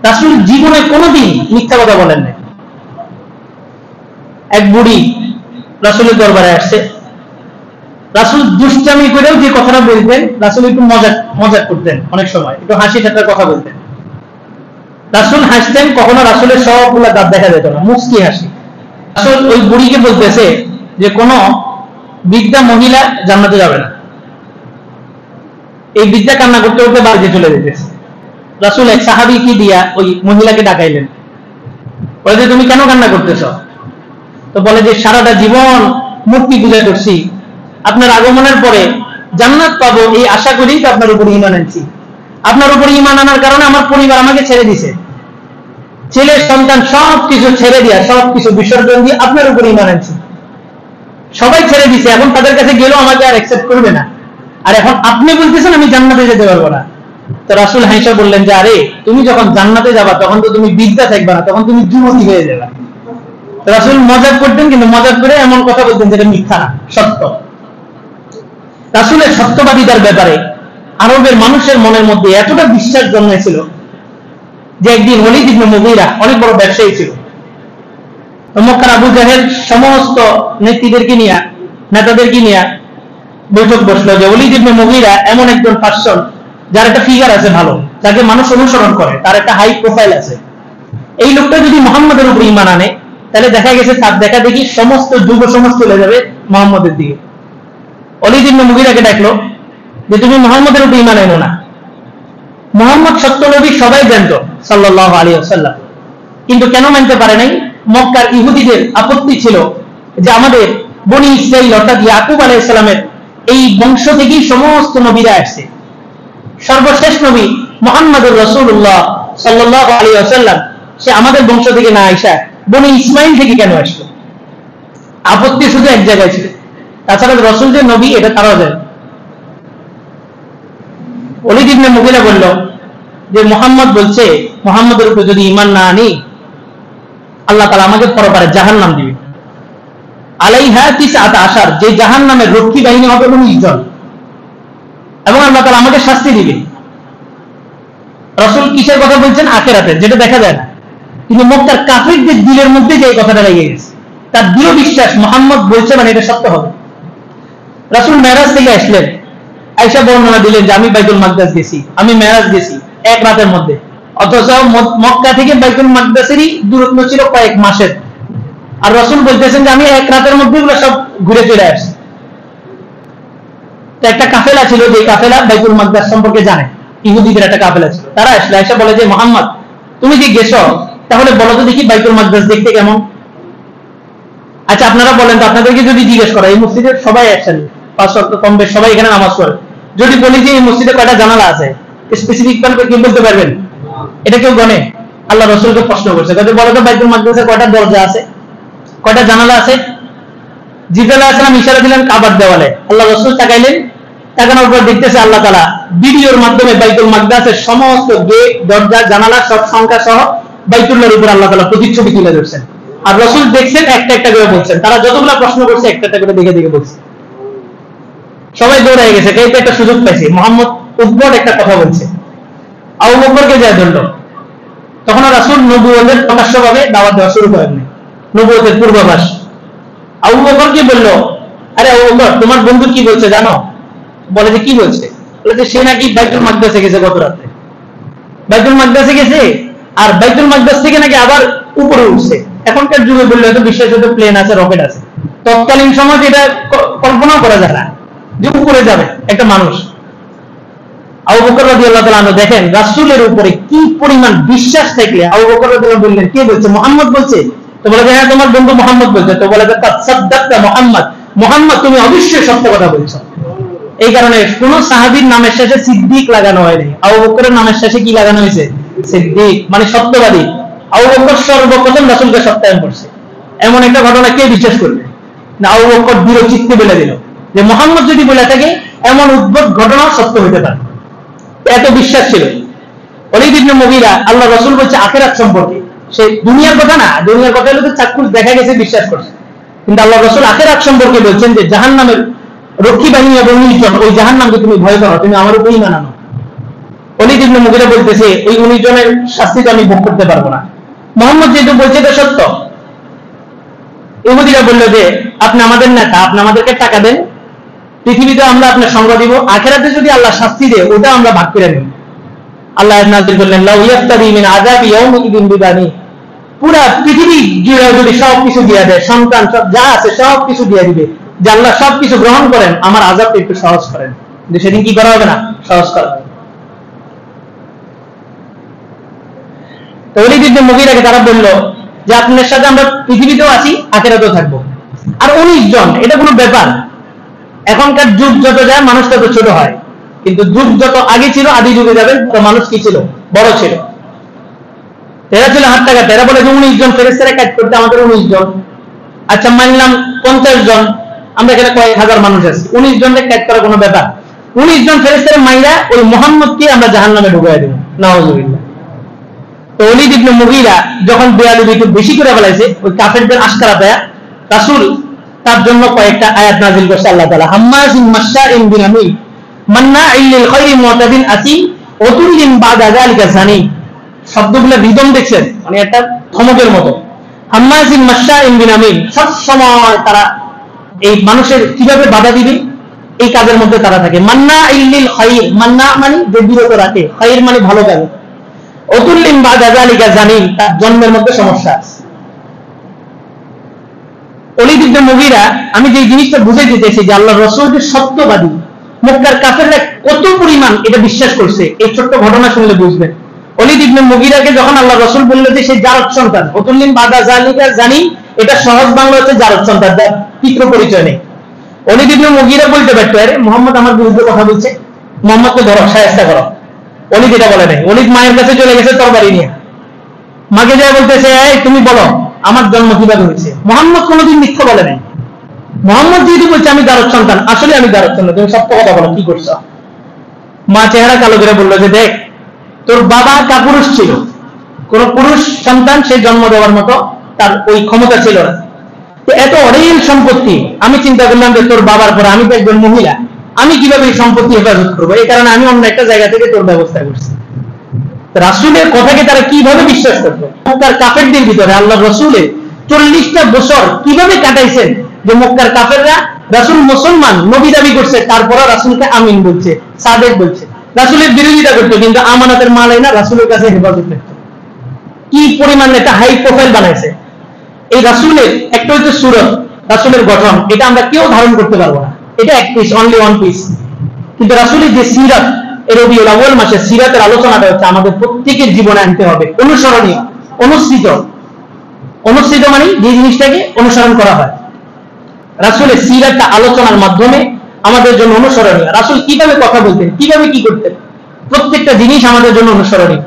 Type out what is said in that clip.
রাসূল জীবনে কোনোদিন মিথ্যা কথা বলেন না। এক বুড়ি রাসূলের দরবারে আসছে, রাসূল দুষ্টামি করেও যে কথাটা বলতেন, রাসূল একটু মজাক করতেন, অনেক সময় একটু হাসি ঠাট্টার কথা বলতেন। রাসূল হাসতেন, কখনো রাসূলের সবগুলা দাঁত দেখা যেত না, মুচকি হাসি। রাসূল ওই বুড়িকে বলতেছে যে কোন বৃদ্ধা মহিলা জান্নাতে যাবে না। এই বৃদ্ধা কান্না করতে করতে বাড়িতে চলে যেতেছে। রাসূল এক সাহাবীকে দিয়া ওই মহিলাকে ডাকাইলেন, বলে যে তুমি কেন কান্না করতেছ? তো বলে যে সারাটা জীবন মূর্তি পূজা করছি, আপনার আগমনের পরে জান্নাত পাবো এই আশা করেই তো আপনার উপর ঈমান আনছি। আপনার উপর ঈমান আনার কারণে আমার পরিবার আমাকে ছেড়ে দিছে, ছেলে সন্তান সবকিছু ছেড়ে দিয়া, সবকিছু বিসর্জন দিয়ে আপনার উপর ঈমান আনছি। সবাই ছেড়ে দিছে, এখন তাদের কাছে গেলেও আমাকে আর অ্যাকসেপ্ট করবে না, আর এখন আপনি বলতেছেন আমি জান্নাতে যেতে পারবো না। তো রাসূল হাসা বললেন যে আরে তুমি যখন জান্নাতে যাবা তখন তো তুমি বৃদ্ধা থাকবে না, তখন তুমি যুবতী হয়ে যাবে। রাসূল মজাক করতেন, কিন্তু মজাক করে এমন কথা বলতেন যেটা মিথ্যা না, সত্য। রাসূলের সত্যবাদিতার ব্যাপারে আরবের মানুষের মনের মধ্যে এতটা বিশ্বাস জন্মেছিল যে একদিন ওলীদ ইবনে মুগীরা অনেক বড় ব্যবসায়ী ছিল, মক্কার আবু জাহেল সমস্ত নেতাদেরকে নিয়ে বৈঠক বসলো যে ওলীদ ইবনে মুগীরা এমন একজন পার্সন যার একটা ফিগার আছে ভালো, যাকে মানুষ অনুসরণ করে, তার একটা হাই প্রোফাইল আছে। এই লোকটা যদি মুহাম্মাদের উপর ঈমান আনে তাহলে দেখা গেছে তার দেখা দেখি সমস্ত যুব সমাজ চলে যাবে মুহাম্মাদের দিকে। ওলীদ ইবনে মুগীরাকে ডাকলো যে তুমি মুহাম্মাদের উপর ঈমান আনো না। মুহাম্মদ সত্য নবী সবাই জানতো সাল্লাল্লাহু আলাইহি ওয়াসাল্লাম, কিন্তু কেন মানতে পারে নাই? মক্কার ইহুদিদের আপত্তি ছিল যে আমাদের বনি ইসরাইল অর্থাৎ ইয়াকুব আলাইহিস সালামের এই বংশ থেকেই সমস্ত নবীরা আসছে, সর্বশেষ নবী মুহাম্মদুর রাসূলুল্লাহ সাল্লাল্লাহু আলাইহি ওয়াসাল্লাম সে আমাদের বংশ থেকে না আইসা বনি ইসমাইল থেকে কেন আসলো? আপত্তি শুধু এক জায়গায় ছিল, তাছাড়া রাসূল যে নবী এটা তারাও জানে। ওলীদ ইবনে মুগীরা বলল যে মুহাম্মদ বলছে মুহাম্মদের উপর যদি ঈমান না আনি আল্লাহ তাআলা আমাকে পরপারে জাহান্নাম দিবে, আলাইহা তিসআত আশার, যে জাহান্নামের রক্ষী বাহিনী হবে 19 জন, এবং আল্লাহ তাআলা আমাকে শাস্তি দিবে। রাসূল কিসের কথা বলছেন? আখিরাতের, যেটা দেখা যায় না, কিন্তু মক্কার কাফিরদের দিলের মধ্যে যে কথাটা লেগে গেছে, তার দৃঢ় বিশ্বাস মুহাম্মদ বলছে মানে এটা সত্য হবে। রাসূল মেরাজ থেকে আসলেন, আয়েশা বর্ণনা দিলেন যে আমি বাইতুল মাকদাস গেছি, আমি মেরাজ গেছি এক রাতের মধ্যে, অথচ মক্কা থেকে বাইতুল মাকদাসেরই দূরত্ব ছিল কয়েক মাসের, আর রাসূল বলতেছেন যে আমি এক রাতের মধ্যে এগুলো সব ঘুরে ফিরে আসছি। তো একটা কাফেলা ছিল, যে কাফেলা বাইতুল মাকদাস সম্পর্কে জানে, ইহুদিদের একটা কাফেলা ছিল, তারা আসলে আয়েশা বলে যে মুহাম্মদ তুমি যে গেছো তাহলে বলো তো দেখি বাইতুল মাকদাস দেখতে কেমন? আচ্ছা আপনারা বলেন তো, আপনাদেরকে যদি জিজ্ঞেস করা এই মসজিদের সবাই একসাথে 5 ওয়াক্ত কম বেশ সবাই এখানে নামাজ পড়ে, যদি বলি যে এই মসজিদে কয়টা জানালা আছে স্পেসিফিক ভাবে কি বলতে পারবেন? এটা কেউ গণে? আল্লাহ রাসূলকে প্রশ্ন করছে, তাদের বলো তো বাইতুল মাকদাসে কয়টা দরজা আছে, কয়টা জানালা আছে? জিবরাইল আলাইহিস সালাম ইশারা দিলেন কাবার দেওয়ালে, আল্লাহ রাসূল তাকাইলেন, তাকানোর পর দেখতেছে আল্লাহ তাআলা ভিডিওর মাধ্যমে বাইতুল মাকদাসের সমস্ত গেট দরজা জানালা সব সংখ্যা সহ বাইতুল্লাহর উপর আল্লাহ তাআলা প্রতিচ্ছবি তুলে ধরছেন, আর রাসূল দেখছেন একটা একটা করে বলছেন। তারা যতগুলো প্রশ্ন করছে একটা একটা করে দেখে দেখে বলছে। সবাই দৌড়ে গেছে, কেউ একটা সুযোগ পাইছে, মুহাম্মদ উদ্ভট একটা কথা বলছে, আবু বকরকে যায় ধরল। তখন রাসূল নবুয়তের প্রকাশ্যভাবে দাওয়াত দেওয়া শুরু করেননি, নবুয়তের পূর্বাভাস। আবু বকর কি বলল, আরে আবু বকর তোমার বন্ধু কি বলছে জানো? বলে যে কি বলছে? বলে যে সে নাকি বাইতুল মাকদাসে গেছে গত রাতে, বাইতুল মাকদাসে গেছে, আর বাইতুল মাকদাস থেকে নাকি আবার উপরে উঠছে। এখনকার যুগে বললে হয়তো বিশ্বাস হতো প্লেন আছে, রকেট আছে, তৎকালীন সময় এটা কল্পনাও করা যায় না যে উপরে যাবে একটা মানুষ। আবু বকর রাদিয়াল্লাহু তাআলা আনহু দেখেন রাসূলের উপরে কি পরিমাণ বিশ্বাস থাকলে আবু বকর রাদিয়াল্লাহু বললেন কে বলছে? মুহাম্মদ বলছে। তো বলে হ্যাঁ তোমার বন্ধু মুহাম্মদ বলছে। তো বলে তাসাদ্দাকতা মুহাম্মদ, মুহাম্মদ তুমি অবশ্যই সত্য কথা বলছো। এই কারণে কোন সাহাবীর নামের শেষে সিদ্দিক লাগানো হয়নি, আবু বকরের নামের শেষে কি লাগানো হয়েছে? সিদ্দিক, মানে সত্যবাদী। আবু বকর সর্বপ্রথম রাসূলকে সত্যায়ন করছে, এমন একটা ঘটনা কে বিশ্বাস করবে না? আবু বকর দৃঢ় চিত্তে বলে দিল যে মুহাম্মদ যদি বলে থাকে এমন উদ্ভট ঘটনা সত্য হতে পারে, এত বিশ্বাস ছিল। ওলীদ ইবনে মুগীরা আল্লাহ রাসূল বলছে আখিরাত সম্পর্কে, সে দুনিয়ার কথা না, দুনিয়ার কথা হলো তো চাক্ষুষ দেখা গেছে বিশ্বাস করছে, কিন্তু আল্লাহ রাসূল আখিরাত সম্পর্কে বলছেন যে জাহান্নামের রক্ষী বাহিনী এবং নির্জন, ওই জাহান্নামকে তুমি ভয় করো, তুমি আমার উপর ঈমান আনো। ওলীদ ইবনে মুগীরা বলতেছে ওই 19 জনের শাস্তি তো আমি ভোগ করতে পারবো না, মুহাম্মদ যেহেতু বলছে এটা সত্য। ইহুদিরা বলল যে আপনি আমাদের নেতা, আপনি আমাদেরকে টাকা দেন, পৃথিবীতে আমরা আপনার সঙ্গ দিব, আখিরাতে যদি আল্লাহ শাস্তি দেয় ওটা আমরা ভাগ করে নেব। আল্লাহ নাযিল করলেন লা ইয়াফতারি মিন আযাবি ইয়াউমিদিন বিবানি, পুরা পৃথিবী জুড়ে যদি সবকিছু দিয়ে দেয়, সন্তান সব যা আছে সবকিছু দিয়ে দিবে, যে আল্লাহ সবকিছু গ্রহণ করেন, আমার আযাবটা একটু সহজ করেন। যে সেদিন কি করা হবে না, সহজ করা হবে। তো ওলীদ ইবনে মুগীরাকে তারা বলল যে আপনার সাথে আমরা পৃথিবীতেও আছি, আখিরাতেও থাকবো। আর 19 জন এটা কোনো ব্যাপার। এখনকার যুগ যত যায় মানুষ তত ছোট হয়, কিন্তু যুগ যত আগে ছিল, আদি যুগে যাবেন তো মানুষ কি ছিল, বড় ছিল। এরা ছিল হাত টাকা, এরা বলে যে 19 জন ফেরেশতারা কাজ করতে, আমাদের 19 জন। আচ্ছা মানলাম 50 জন, আমরা এখানে কয়েক হাজার মানুষ আছি, 19 জনের কাজ করা কোনো ব্যাপার। 19 জন ফেরেশতারা মাইরা ওই মুহাম্মদকে আমরা জাহান্নামে ঢুকাই দেব, নাউযুবিল্লাহ। তো ওলীদ ইবনে মুগীরা যখন বেয়াদবি একটু বেশি করে ফেলাইছে, ওই কাফেরদের আশকারা পায়া রাসূল তার জন্য কয়েকটা আয়াত নাযিল করছে আল্লাহ তাআলা। হাম্মাজিন মাশশাইন বিনামিন মান্নাইল লিল খায়রি মুতাদিন আসিম উতুল্লিন বাদা যালিকা জানিম। শব্দগুলো রিদম দেখছেন, মানে একটা ধমকের মতো। হাম্মাজিন মাশশাইন বিনামিন, সব সময় তারা এই মানুষের কিভাবে বাধা দিবে এই কাজের মধ্যে তারা থাকে। মান্নাইল লিল খায়র, মান্না মানে যে বিরত রাখে, খায়র মানে ভালো কাজ। উতুল্লিন বাদা যালিকা জানিম, তার জন্মের মধ্যে সমস্যা আছে। ওলীদ ইবনে মুগীরা, আমি যে জিনিসটা বুঝাইতে চাইছি যে আল্লাহর রাসূল যে সত্যবাদী, মক্কার কাফেররা কত পরিমাণ এটা বিশ্বাস করছে, এই ছোট্ট ঘটনা শুনলে বুঝবেন। ওলীদ ইবনে মুগীরাকে যখন আল্লাহর রাসূল বলল যে সে জারদ সন্তান, উতুল্লিন বাদা যালিকা জানিম, এটা সহজ বাংলা হচ্ছে জারদ সন্তান, তার পিতৃ পরিচয় নেই। ওলীদ ইবনে মুগীরা বলতে পারতো আরে মুহাম্মদ আমার বিরুদ্ধে কথা বলছে, মুহাম্মদকে ধরো, শায়েস্তা করো। ওলীদ এটা বলে নাই। ওলীদ মায়ের কাছে চলে গেছে তরবারি নিয়ে, মাকে যায় বলতেছে এই তুমি বলো আমার জন্ম কিভাবে হয়েছে। মুহাম্মদ কোনোদিন মিথ্যা বলে নাই। মুহাম্মদ যেহেতু বলছে আমি দারদ সন্তান, আসলে আমি দারদ সন্তান, তুমি সত্য কথা বলো, কি করছো। মা চেহারা কালো করে বললো যে দেখ তোর বাবা কাপুরুষ ছিল, কোন পুরুষ সন্তান সে জন্ম দেওয়ার মতো তার ওই ক্ষমতা ছিল না। তো এত অঢেল সম্পত্তি, আমি চিন্তা করলাম যে তোর বাবার পরে আমি তো একজন মহিলা, আমি কিভাবে এই সম্পত্তি হেফাজত করবো, এই কারণে আমি অন্য একটা জায়গা থেকে তোর ব্যবস্থা করছি। রাসূলের কথাকে তারা কিভাবে বিশ্বাস করতো। মক্কার কাফেরদের ভিতরে আল্লাহ রাসূলের 40টা বছর কিভাবে কাটাইছেন, যে মক্কার কাফেররা রাসূল মুসলমান নবী দাবি করছে, তারপরে রাসূলকে আমিন বলছে, সাদেক বলছে, রাসূলের বিরোধিতা করতো, কিন্তু আমানতের মাল না রাসূলের কাছে হেফাজত করত। কি পরিমাণ একটা হাই প্রোফাইল বানাইছে। এই রাসূলের একটা হচ্ছে সূরত, রাসূলের গঠন, এটা আমরা কেউ ধারণ করতে পারবো না, এটা এক পিস, অনলি ওয়ান পিস। কিন্তু রাসূলের যে সিরাত, রবিউল আউয়াল মাসে সিরাতের আলোচনাটা হচ্ছে আমাদের প্রত্যেকের জীবনে আনতে হবে, অনুসরণীয়, অনুসৃত। অনুসৃত মানে যে জিনিসটাকে অনুসরণ করা হয়। রাসূলের সিরাতটা আলোচনার মাধ্যমে আমাদের জন্য অনুসরণীয়। রাসূল কিভাবে কথা বলতেন, কিভাবে কি করতেন, প্রত্যেকটা জিনিস আমাদের জন্য অনুসরণীয়।